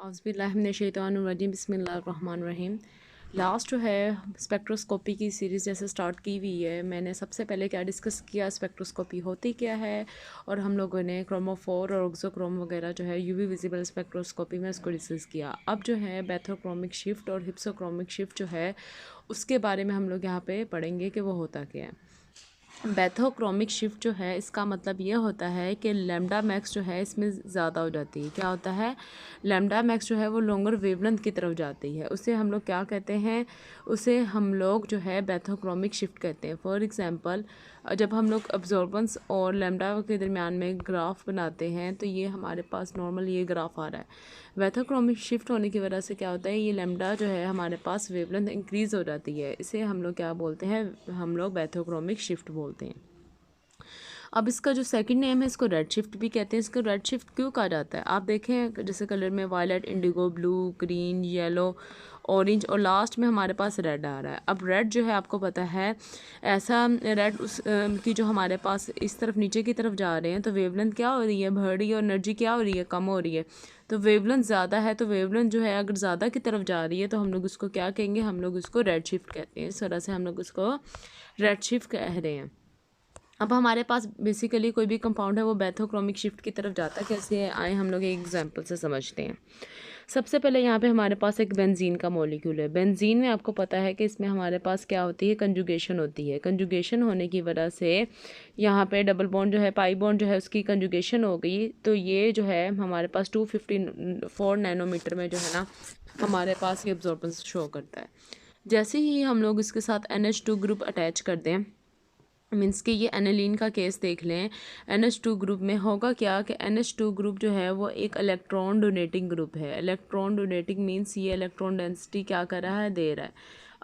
औज़ुबिल्लाहिमिनश्शैतानिर्रजीम बिस्मिल्लाहिर्रहमानिर्रहीम। लास्ट जो है स्पेक्ट्रोस्कोपी की सीरीज़ जैसे स्टार्ट की हुई है। मैंने सबसे पहले क्या डिस्कस किया, स्पेक्ट्रोस्कोपी होती क्या है, और हम लोगों ने क्रोमोफोर और ऑक्सोक्रोम वगैरह जो है यूवी विजिबल स्पेक्ट्रोस्कोपी में उसको डिस्कस किया। अब जो है बैथोक्रोमिक शिफ्ट और हिप्सोक्रोमिक शिफ्ट जो है उसके बारे में हम लोग यहाँ पे पढ़ेंगे कि वो होता क्या है। बैथोक्रोमिक शिफ्ट जो है इसका मतलब ये होता है कि लैम्डा मैक्स जो है इसमें ज़्यादा हो जाती है। क्या होता है, लैम्डा मैक्स जो है वो लॉन्गर वेवलेंथ की तरफ जाती है। उसे हम लोग क्या कहते हैं, उसे हम लोग जो है बैथोक्रोमिक शिफ्ट कहते हैं। फॉर एग्जांपल जब हम लोग अब्जॉर्बेंस और लैम्डा के दरमियान में ग्राफ बनाते हैं तो ये हमारे पास नॉर्मल ये ग्राफ आ रहा है। बैथोक्रोमिक शिफ्ट होने की वजह से क्या होता है, ये लैम्डा जो है हमारे पास वेवलेंथ इंक्रीज़ हो जाती है। इसे हम लोग क्या बोलते हैं, हम लोग बैथोक्रोमिक शिफ्ट बोलते हैं। अब इसका जो सेकंड नेम है इसको रेड शिफ्ट भी कहते हैं। इसको रेड शिफ्ट क्यों कहा जाता है, आप देखें जैसे कलर में violet, indigo, blue, green, yellow, orange और लास्ट में हमारे पास रेड आ रहा है। अब रेड जो है आपको पता है, ऐसा रेड उस की जो हमारे पास इस तरफ नीचे की तरफ जा रहे हैं तो वेवलेंथ क्या हो रही है, बढ़ रही है, और एनर्जी क्या हो रही है, कम हो रही है। तो वेवलेंथ ज़्यादा है, तो वेवलेंथ जो है अगर ज़्यादा की तरफ जा रही है तो हम लोग उसको क्या कहेंगे, हम लोग उसको रेड शिफ्ट कहते हैं। इस तरह से हम लोग उसको रेड शिफ्ट कह रहे हैं। अब हमारे पास बेसिकली कोई भी कंपाउंड है वो बैथोक्रोमिक शिफ्ट की तरफ जाता है। कैसे आए, हम लोग एक एग्जांपल से समझते हैं। सबसे पहले यहाँ पे हमारे पास एक बेंजीन का मॉलिक्यूल है। बेंजीन में आपको पता है कि इसमें हमारे पास क्या होती है, कंजुगेशन होती है। कंजुगेशन होने की वजह से यहाँ पे डबल बॉन्ड जो है, पाई बॉन्ड जो है उसकी कंजुगेशन हो गई, तो ये जो है हमारे पास 254 नैनोमीटर में जो है ना हमारे पास ये एब्जॉर्बेंस शो करता है। जैसे ही हम लोग इसके साथ NH2 ग्रुप अटैच कर दें, मीन्स कि ये एनालिन का केस देख लें, NH2 ग्रुप में होगा क्या कि NH2 ग्रुप जो है वो एक इलेक्ट्रॉन डोनेटिंग ग्रुप है। इलेक्ट्रॉन डोनेटिंग मीन्स ये इलेक्ट्रॉन डेंसिटी क्या कर रहा है, दे रहा है।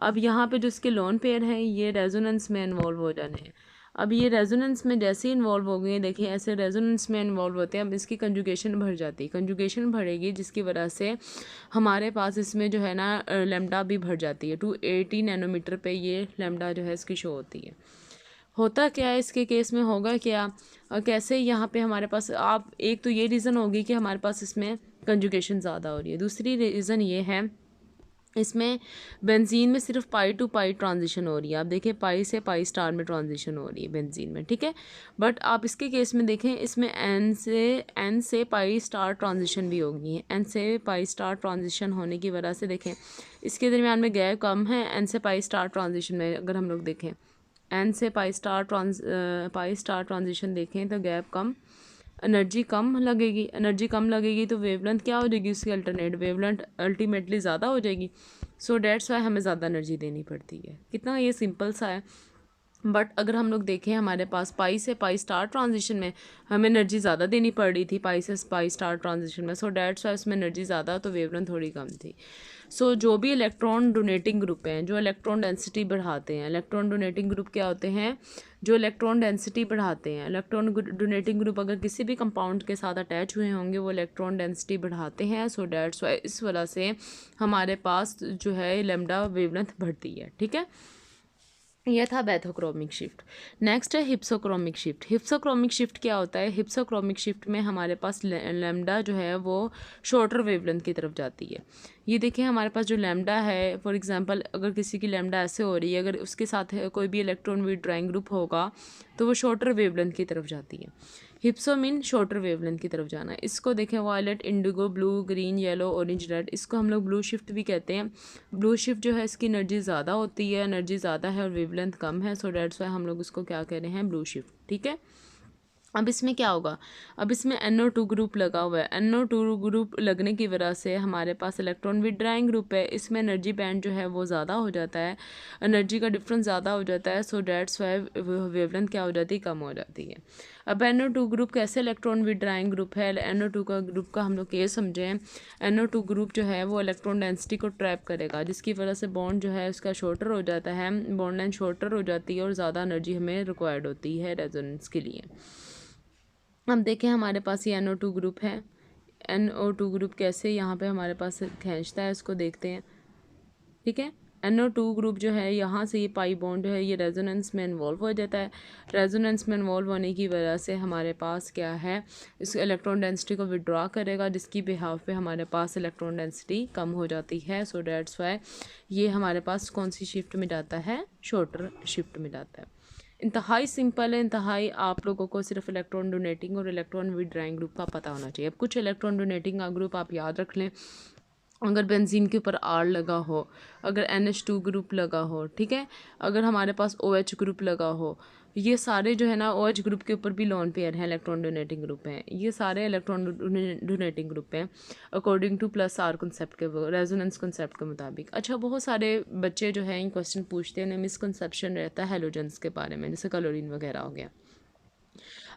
अब यहाँ पे जो इसके लोन पेयर हैं ये रेजोनेंस में इन्वॉल्व हो जाने हैं। अब ये रेजोनेंस में जैसे ही इन्वॉल्व हो गए, देखिए ऐसे रेजोनेंस में इन्वॉल्व होते हैं। अब इसकी कंजुगेशन बढ़ जाती है, कंजुगेशन बढ़ेगी जिसकी वजह से हमारे पास इसमें जो है ना लैम्डा भी बढ़ जाती है। 280 नैनोमीटर पे ये लैम्डा जो है इसकी शो होती है। होता क्या है इसके केस में, होगा क्या, कैसे यहाँ पे हमारे पास, आप एक तो ये रीज़न होगी कि हमारे पास इसमें कंजुगेशन ज़्यादा हो रही है। दूसरी रीज़न ये है, इसमें बेंजीन में सिर्फ पाई टू पाई ट्रांजिशन हो रही है। आप देखें पाई से पाई स्टार में ट्रांजिशन हो रही है बेंजीन में, ठीक है। बट आप इसके केस में देखें, इसमें एन से पाई स्टार ट्रांजिशन भी होगी है। एन से पाई स्टार ट्रांजिशन होने की वजह से देखें इसके दरमियान में गैप कम है। एन से पाई स्टार ट्रांजिशन में अगर हम लोग देखें, एन से पाई स्टार ट्रांजिशन देखें तो गैप कम, एनर्जी कम लगेगी। एनर्जी कम लगेगी तो वेवलेंथ क्या हो जाएगी उसकी, अल्टरनेट वेवलेंथ अल्टीमेटली ज़्यादा हो जाएगी। सो डेट्स वाई हमें ज़्यादा एनर्जी देनी पड़ती है। कितना ये सिंपल सा है। बट अगर हम लोग देखें हमारे पास पाई से पाई स्टार ट्रांजिशन में हमें एनर्जी ज़्यादा देनी पड़ रही थी, पाई से पाई स्टार ट्रांजिशन में। सो डेट्स वाई उसमें एनर्जी ज़्यादा तो वेवलेंथ थोड़ी कम थी। सो जो भी इलेक्ट्रॉन डोनेटिंग ग्रुप हैं जो इलेक्ट्रॉन डेंसिटी बढ़ाते हैं, इलेक्ट्रॉन डोनेटिंग ग्रुप क्या होते हैं, जो इलेक्ट्रॉन डेंसिटी बढ़ाते हैं। इलेक्ट्रॉन डोनेटिंग ग्रुप अगर किसी भी कंपाउंड के साथ अटैच हुए होंगे वो इलेक्ट्रॉन डेंसिटी बढ़ाते हैं। सो डेट्स वाई इस वजह से हमारे पास जो है लैम्डा वेवलेंथ बढ़ती है, ठीक है। यह था बैथोक्रोमिक शिफ्ट। नेक्स्ट है हिप्सोक्रोमिक शिफ्ट। हिप्सोक्रोमिक शिफ्ट क्या होता है, हिप्सोक्रोमिक शिफ्ट में हमारे पास लैम्डा जो है वो शॉर्टर वेवलेंथ की तरफ जाती है। ये देखिए हमारे पास जो लैम्डा है, फॉर एग्जांपल अगर किसी की लैम्डा ऐसे हो रही है, अगर उसके साथ कोई भी इलेक्ट्रॉन विड्रॉइंग ग्रुप होगा तो वो शॉर्टर वेवलेंथ की तरफ जाती है। हिप्सो मीन शॉर्टर वेवलेंथ की तरफ जाना है। इसको देखें violet, indigo, blue, green, yellow, orange, red, इसको हम लोग ब्लू शिफ्ट भी कहते हैं। ब्लू शिफ्ट जो है इसकी एनर्जी ज़्यादा होती है, एनर्जी ज़्यादा है और वेवलेंथ कम है। सो डेट्स वाई हम लोग उसको क्या कह रहे हैं, ब्लू शिफ्ट, ठीक है। अब इसमें क्या होगा, अब इसमें NO2 ग्रुप लगा हुआ है। NO2 ग्रुप लगने की वजह से हमारे पास इलेक्ट्रॉन विड्रॉइंग ग्रुप है, इसमें एनर्जी बैंड जो है वो ज़्यादा हो जाता है, एनर्जी का डिफरेंस ज़्यादा हो जाता है। सो डेट्स वाई वेवलेंथ क्या हो जाती है, कम हो जाती है। अब NO2 ग्रुप कैसे इलेक्ट्रॉन विड्रॉइंग ग्रुप है, NO2 का ग्रुप का हम लोग ये समझें, NO2 ग्रुप जो है वो इलेक्ट्रॉन डेंसिटी को ट्रैप करेगा जिसकी वजह से बॉन्ड जो है उसका शॉर्टर हो जाता है, बॉन्ड लाइन शॉर्टर हो जाती है और ज़्यादा एनर्जी हमें रिक्वायर्ड होती है रेजोनेंस के लिए। अब देखें हमारे पास ये NO2 ग्रुप है। NO2 ग्रुप कैसे यहाँ पे हमारे पास खींचता है उसको देखते हैं, ठीक है। NO2 ग्रुप जो है यहाँ से ये पाई बॉन्ड जो है ये रेजोनेंस में इन्वॉल्व हो जाता है। रेजोनेंस में इन्वॉल्व होने की वजह से हमारे पास क्या है, इस इलेक्ट्रॉन डेंसिटी को विड्रॉ करेगा, जिसकी बिहाफ पे हमारे पास इलेक्ट्रॉन डेंसिटी कम हो जाती है। सो डेट्स वाई ये हमारे पास कौन सी शिफ्ट में जाता है, शॉर्टर शिफ्ट में जाता है। इंतहाई सिंपल है, इंतहाई आप लोगों को सिर्फ इलेक्ट्रॉन डोनेटिंग और इलेक्ट्रॉन विड्रॉइंग ग्रुप का पता होना चाहिए। अब कुछ इलेक्ट्रॉन डोनेटिंग का ग्रुप आप याद रख लें, अगर बेंजीन के ऊपर R लगा हो, अगर NH2 ग्रुप लगा हो, ठीक है, अगर हमारे पास OH ग्रुप लगा हो, ये सारे जो है ना OH ग्रुप के ऊपर भी लोन पेयर हैं, इलेक्ट्रॉन डोनेटिंग ग्रुप हैं, ये सारे इलेक्ट्रॉन डोनेटिंग ग्रुप हैं अकॉर्डिंग टू +R कंसेप्ट के, रेजोनेंस कंसेप्ट के मुताबिक। अच्छा, बहुत सारे बच्चे जो हैं क्वेश्चन पूछते हैं, मिसकंसेप्शन रहता है हेलोजेंस के बारे में, जैसे क्लोरीन वगैरह हो गया।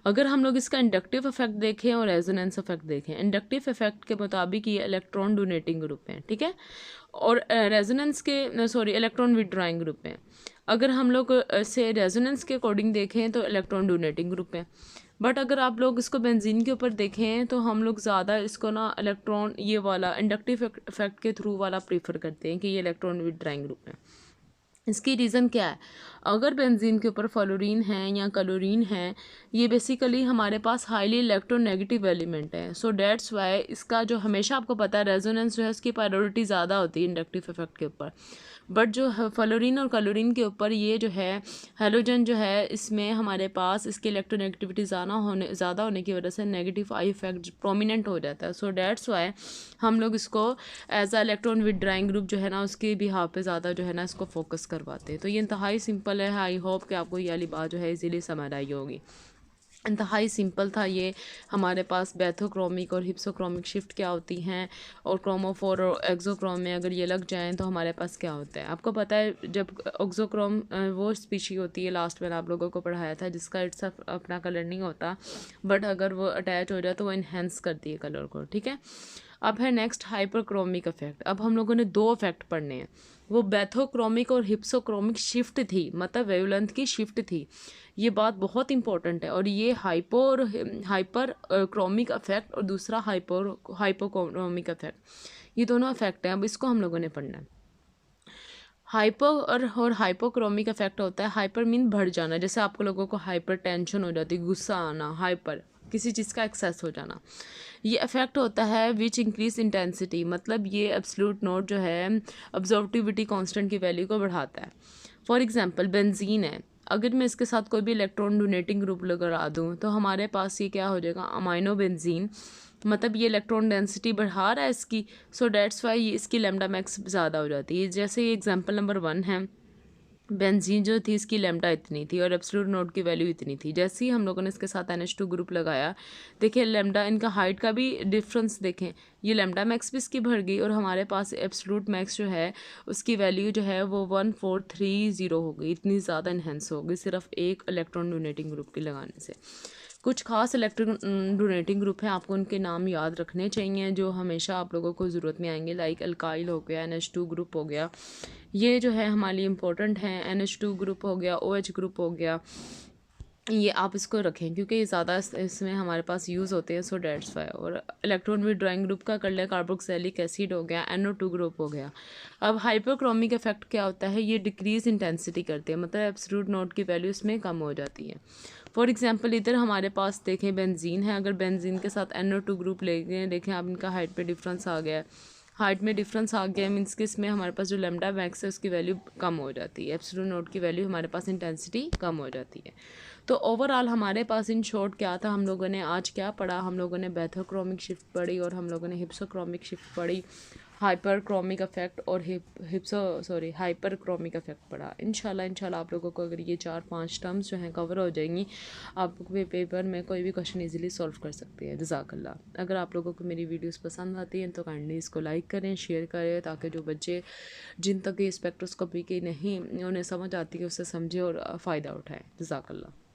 अगर हम लोग इसका इंडक्टिव इफेक्ट देखें और रेजोनेंस इफेक्ट देखें, इंडक्टिव इफेक्ट के मुताबिक ये इलेक्ट्रॉन डोनेटिंग ग्रुप हैं, ठीक है, और रेजोनेंस के सॉरी इलेक्ट्रॉन विड्रॉइंग ग्रुप हैं। अगर हम लोग से रेजोनेंस के अकॉर्डिंग देखें तो इलेक्ट्रॉन डोनेटिंग ग्रुप हैं। बट अगर आप लोग इसको बेंजीन के ऊपर देखें तो हम लोग ज़्यादा इसको ना इलेक्ट्रॉन ये वाला इंडक्टिव इफेक्ट के थ्रू वाला प्रीफर करते हैं कि ये इलेक्ट्रॉन विड्रॉइंग ग्रुप है। इसकी रीज़न क्या है, अगर बेंजीन के ऊपर फ्लोरीन है या क्लोरीन है, ये बेसिकली हमारे पास हाईली इलेक्ट्रोनेगेटिव एलिमेंट है। सो डेट्स वाई इसका जो हमेशा आपको पता है रेजोनेंस जो है उसकी प्रायोरिटी ज़्यादा होती है इंडक्टिव इफेक्ट के ऊपर। बट जो फ्लोरीन और क्लोरीन के ऊपर ये जो है हेलोजन जो है, इसमें हमारे पास इसकी इलेक्ट्रोनेगेटिविटी ज़्यादा होने की वजह से नेगेटिव आई इफेक्ट प्रोमिनेंट हो जाता है। सो डेट्स वाई हम लोग इसको as a electron withdrawing group जो है ना उसके बिहाफ पे ज़्यादा जो है ना इसको फोकस करवाते हैं। तो ये इंतहाई सिंपल है, आई होप कि आपको ये वाली बात जो है इजीली समझ आई होगी। इंतहाई सिंपल था ये। हमारे पास बैथोक्रोमिक और हिप्सोक्रोमिक शिफ्ट क्या होती हैं, और क्रोमोफोर और एक्सोक्रोम में अगर ये लग जाएं तो हमारे पास क्या होता है। आपको पता है जब एक्सोक्रोम वो स्पीशी होती है, लास्ट में आप लोगों को पढ़ाया था, जिसका इट्स अपना कलर नहीं होता, बट अगर वो अटैच हो जाए तो वो इन्हेंस करती है कलर को, ठीक है। अब है नेक्स्ट हाइपरक्रोमिक इफेक्ट। अब हम लोगों ने दो इफेक्ट पढ़ने हैं, वो बैथोक्रोमिक और हिप्सोक्रोमिक शिफ्ट थी, मतलब वेवलेंथ की शिफ्ट थी। ये बात बहुत इंपॉर्टेंट है। और ये हाइपर क्रोमिक इफेक्ट और दूसरा हाइपोक्रोमिक इफेक्ट, ये दोनों इफेक्ट हैं। अब इसको हम लोगों ने पढ़ना है। हाइपर और हाइपोक्रोमिक इफेक्ट होता है, हाइपर मीन बढ़ जाना, जैसे आपको लोगों को हाइपर टेंशन हो जाती है, गुस्सा आना, हाइपर किसी चीज़ का एक्सेस हो जाना। ये इफेक्ट होता है विच इंक्रीज इंटेंसिटी, मतलब ये एब्सोल्यूट नोट जो है ऑब्जर्वेटिविटी कांस्टेंट की वैल्यू को बढ़ाता है। फॉर एग्जांपल बेंजीन है, अगर मैं इसके साथ कोई भी इलेक्ट्रॉन डोनेटिंग ग्रुप लगा दूँ तो हमारे पास ये क्या हो जाएगा, अमाइनो बेंजीन, मतलब ये इलेक्ट्रॉन डेंसिटी बढ़ा रहा है इसकी। सो डेट्स वाई ये इसकी लैम्डा मैक्स ज़्यादा हो जाती है। जैसे ये एग्जांपल नंबर 1 है, बेंजीन जो थी इसकी लैम्डा इतनी थी और एब्सोल्यूट नोट की वैल्यू इतनी थी। जैसे ही हम लोगों ने इसके साथ NH2 ग्रुप लगाया, देखिए लैम्डा, इनका हाइट का भी डिफरेंस देखें, ये लैम्डा मैक्स भी इसकी बढ़ गई और हमारे पास एब्सोल्यूट मैक्स जो है उसकी वैल्यू जो है वो 1430 हो गई, इतनी ज़्यादा इन्हेंस हो गई सिर्फ एक इलेक्ट्रॉन डोनेटिंग ग्रुप की लगाने से। कुछ खास इलेक्ट्रॉन डोनेटिंग ग्रुप हैं, आपको उनके नाम याद रखने चाहिए जो हमेशा आप लोगों को ज़रूरत में आएंगे, लाइक अल्काइल हो गया, NH2 ग्रुप हो गया, ये जो है हमारे लिए इम्पोर्टेंट हैं। NH2 ग्रुप हो गया, OH ग्रुप हो गया, ये आप इसको रखें क्योंकि ये ज़्यादा इसमें हमारे पास यूज़ होते हैं। So that's why. और इलेक्ट्रॉन विड्रॉइंग ग्रुप का कर लिया, कार्बोक्सिलिक एसिड हो गया, NO2 ग्रुप हो गया। अब हाइपोक्रोमिक इफेक्ट क्या होता है, ये डिक्रीज इंटेंसिटी करते हैं, मतलब एब्सोल्यूट नोट की वैल्यू इसमें कम हो जाती है। फॉर एग्जांपल इधर हमारे पास देखें बेंजीन है, अगर बेंजीन के साथ NO2 ग्रुप ले गए, देखें आप इनका हाइट पे डिफरेंस आ गया है, हाइट में डिफरेंस आ गया मीन्स कि इसमें हमारे पास जो लैम्डा मैक्स है उसकी वैल्यू कम हो जाती है, एब्सोल्यूट नोट की वैल्यू हमारे पास इंटेंसिटी कम हो जाती है। तो ओवरऑल हमारे पास इन शॉर्ट क्या था, हम लोगों ने आज क्या पढ़ा, हम लोगों ने बैथोक्रोमिक शिफ्ट पढ़ी और हम लोगों ने हिप्सोक्रोमिक शिफ्ट पढ़ी, हाइपरक्रोमिक इफेक्ट और हाइपरक्रोमिक इफेक्ट पढ़ा। इंशाल्लाह आप लोगों को अगर ये 4-5 टर्म्स जो हैं कवर हो जाएंगी, आप पेपर में कोई भी क्वेश्चन इजीली सॉल्व कर सकते हैं। जज़ाकल्लाह। अगर आप लोगों को मेरी वीडियोस पसंद आती हैं तो काइंडली इसको लाइक करें, शेयर करें, ताकि जो बच्चे जिन तक ये स्पेक्ट्रोस्कोपी की नहीं उन्हें समझ आती है उससे समझे और फ़ायदा उठाएँ। जज़ाकल्लाह।